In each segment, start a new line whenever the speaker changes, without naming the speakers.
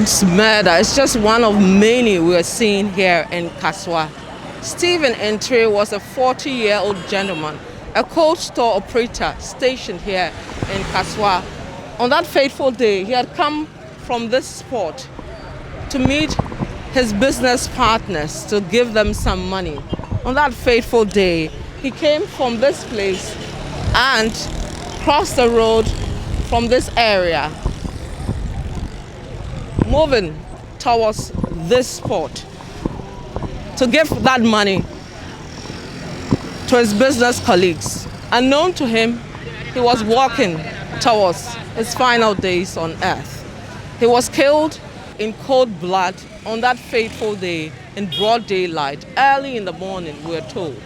Road's murder is just one of many we're seeing here in Kaswa. Stephen Entre was a 40-year-old gentleman, a cold store operator stationed here in Kaswa. On that fateful day, he had come from this spot to meet his business partners to give them some money. On that fateful day, he came from this place and crossed the road from this area, moving towards this spot to give that money to his business colleagues. Unknown to him, he was walking towards his final days on earth. He was killed in cold blood on that fateful day in broad daylight, early in the morning, we're told.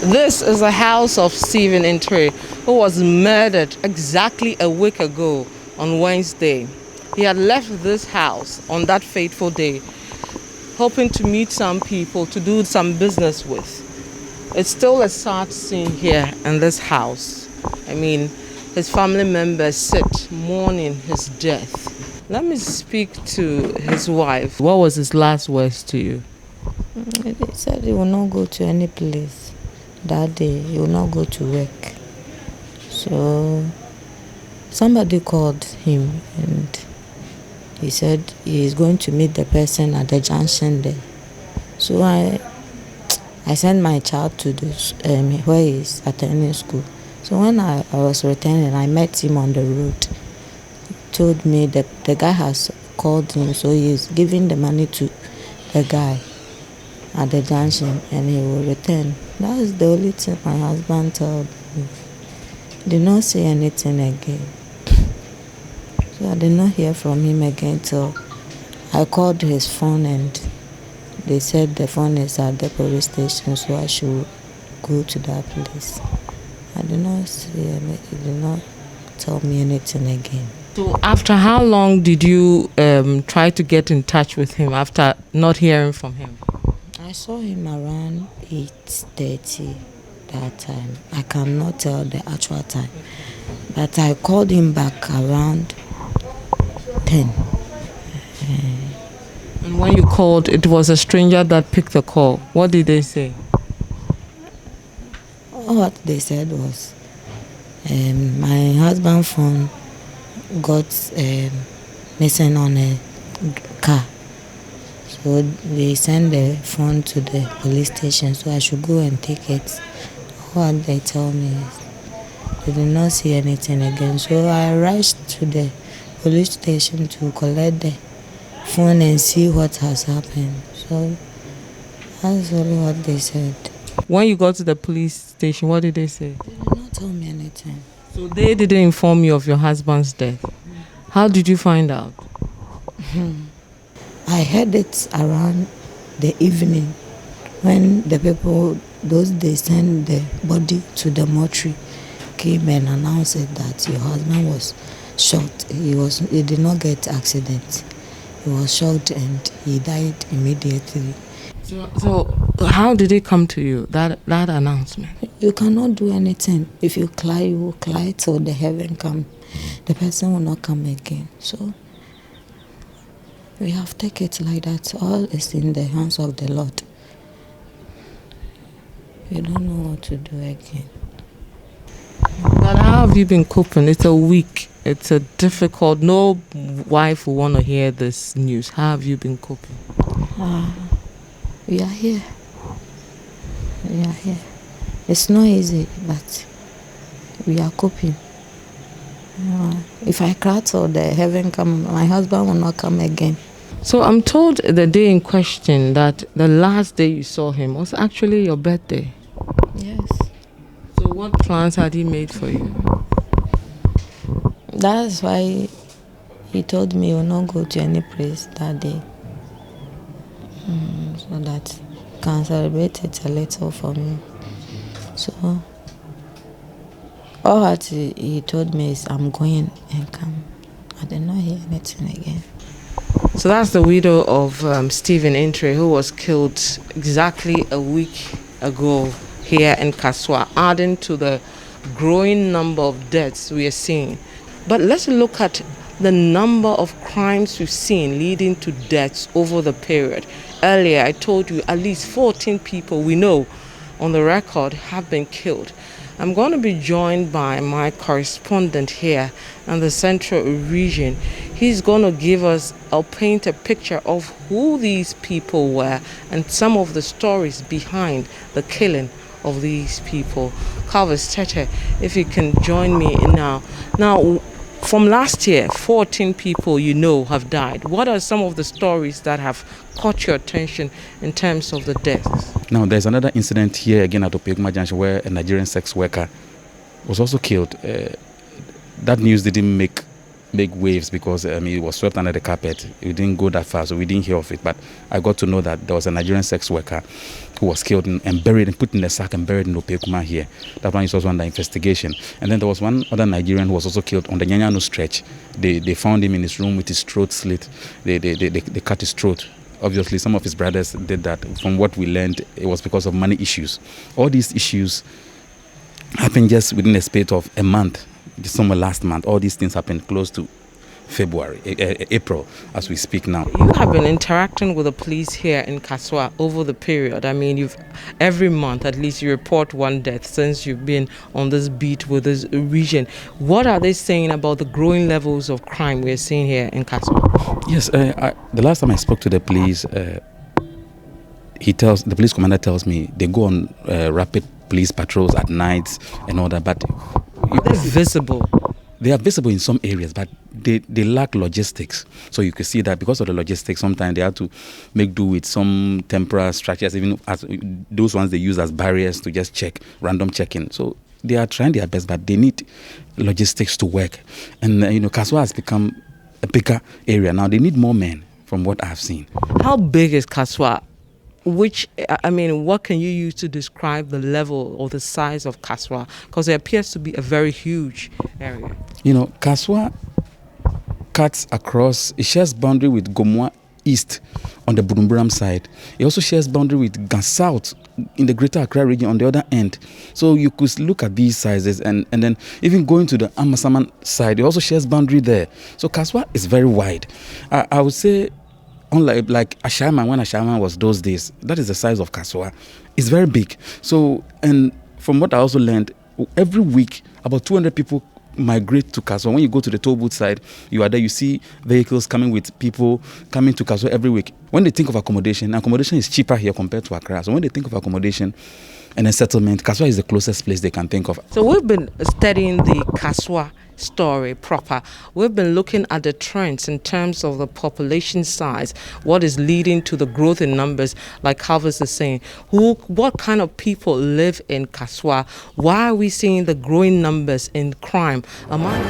This is the house of Stephen Entre, who was murdered exactly a week ago on Wednesday. He had left this house on that fateful day, hoping to meet some people to do some business with. It's still a sad scene here in this house. I mean, his family members sit mourning his death. Let me speak to his wife. What was his last words to you?
He said he will not go to any place that day. He will not go to work. So somebody called him and he said he is going to meet the person at the junction there. So I sent my child to this, where he is attending school. So when I was returning, I met him on the road. He told me that the guy has called him, so he is giving the money to the guy at the junction and he will return. That is the only thing my husband told me. Did not say anything again. So I did not hear from him again till I called his phone and they said the phone is at the police station, so I should go to that place. I did not see any, he did not tell me anything again.
So after how long did you try to get in touch with him after not hearing from him?
I saw him around 8:30 that time. I cannot tell the actual time. But I called him back around 10.
And when you called, it was a stranger that picked the call. What did they say?
What they said was, my husband's phone got missing on a car. So they sent the phone to the police station, so I should go and take it. What they told me is they did not see anything again. So I rushed to the police station to collect the phone and see what has happened. So that's only what they said.
When you got to the police station, what did they say?
They did not tell me anything.
So they didn't inform you of your husband's death. How did you find out?
I heard it around the evening when the people, those they sent the body to the mortuary, came and announced it that your husband was shot. He did not get accident. He was shot and he died immediately.
So how did it come to you, that announcement?
You cannot do anything. If you cry, you will cry till the heaven come. The person will not come again. So we have to take it like that. All is in the hands of the Lord. You don't know what to do again.
But how have you been coping? It's a week. It's a difficult. No wife will want to hear this news. How have you been coping?
We are here. We are here. It's not easy, but we are coping. If I cry till the heaven come, my husband will not come again.
So I'm told the day in question that the last day you saw him was actually your birthday.
Yes.
So what plans had he made for you?
That's why he told me he will not go to any place that day. So that he can celebrate it a little for me. So all that he told me is I'm going and come. I did not hear anything again.
So that's the widow of Stephen Entre, who was killed exactly a week ago here in Kaswa, adding to the growing number of deaths we are seeing. But let's look at the number of crimes we've seen leading to deaths over the period. Earlier, I told you at least 14 people we know on the record have been killed. I'm going to be joined by my correspondent here in the central region. He's going to give us or paint a picture of who these people were and some of the stories behind the killing of these people. Calvis Tete, if you can join me now. Now, from last year, 14 people you know have died. What are some of the stories that have caught your attention in terms of the deaths?
Now, there's another incident here again at Opeikuma Junction where a Nigerian sex worker was also killed. That news didn't make waves because it was swept under the carpet. It didn't go that far, so we didn't hear of it. But I got to know that there was a Nigerian sex worker who was killed and buried and put in a sack and buried in Opeikuma here. That one is also under investigation. And then there was one other Nigerian who was also killed on the Nyanyano stretch. They found him in his room with his throat slit. They cut his throat. Obviously, some of his brothers did that. From what we learned, it was because of money issues. All these issues happened just within a space of a month. Somewhere last month. All these things happened close to February, April, as we speak now.
You have been interacting with the police here in Kasoa over the period. I mean, every month at least you report one death since you've been on this beat with this region. What are they saying about the growing levels of crime we're seeing here in Kasoa?
Yes, the last time I spoke to the police, the police commander tells me they go on rapid police patrols at nights and all that, but
they're visible.
They are visible in some areas, but they lack logistics. So you can see that because of the logistics, sometimes they have to make do with some temporary structures, even as those ones they use as barriers to just check, random check-in. So they are trying their best, but they need logistics to work. And, Kasoa has become a bigger area. Now they need more men from what I've seen.
How big is Kasoa? What can you use to describe the level or the size of Kasoa? Because it appears to be a very huge area.
Kasoa cuts across, it shares boundary with Gomoa East on the Burumburam side. It also shares boundary with Gan South in the Greater Accra region on the other end. So you could look at these sizes and then even going to the Amasaman side, it also shares boundary there. So Kasoa is very wide. I would say, unlike like Ashaiman, when Ashaiman was those days, that is the size of Kasoa. It's very big. So, and from what I also learned, every week about 200 people migrate to Kasoa. When you go to the toll booth side, you are there, you see vehicles coming with people coming to Kasoa every week. When they think of accommodation is cheaper here compared to Accra. So when they think of accommodation and a settlement, Kasoa is the closest place they can think of.
So we've been studying the Kasoa story proper. We've been looking at the trends in terms of the population size, what is leading to the growth in numbers, like Calvis is saying. What kind of people live in Kasoa? Why are we seeing the growing numbers in crime among